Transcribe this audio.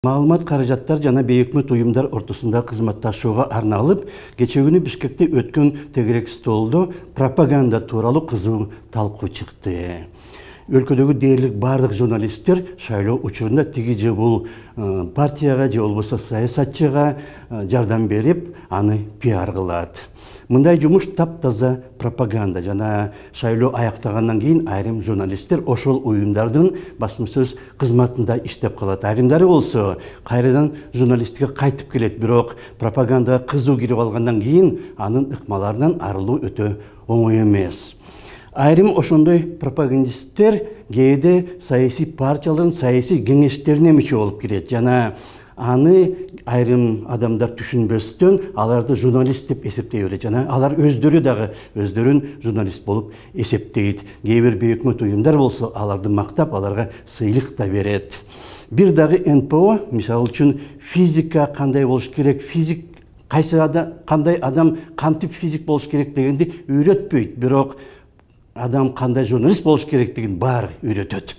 Маалымат каражаттар жана бейөкмөт уюмдар ортосунда кызматташууга арналып, кече күнү Бишкекте өткөн тегерек столдо пропаганда тууралуу кызуу талкуу чыкты. Өлкөдөгү дээрлик бардык журналисттер шайлоо учурунда тиги же бул партияга же болбосо саясатчыга жардам берип, аны пиар кылат. Мындай жумуш таптаза пропаганда жана шайлоо аяктагандан кийин айрым журналисттер ошол уюмдардын басма сөз кызматында иштеп калат. Айрымдары болсо кайрадан журналистикке кайтып келет, бирок пропагандага кызуу кирип алгандан кийин анын ыкмаларынан арылуу өтө оңой эмес. Айрым ошондой пропагандисттер кээде саясий партиялардын саясий кеңештерине мүчө болуп кирет жана аны айрым адамдар түшүнбөстөн аларды журналист деп эсептей берет жана алар өздөрү дагы өздөрүн журналист болуп эсептейт. Кээ бир бейөкмөт уюмдар болсо аларды мактап, аларга сыйлык да берет. Бир дагы НПО, мисалы үчүн физика кандай болуш керек, кандай адам кантип физик болуш керек дегенди үйрөтпөйт, бирок адам кандай журналист болуш керектигин баары үйрөтөт.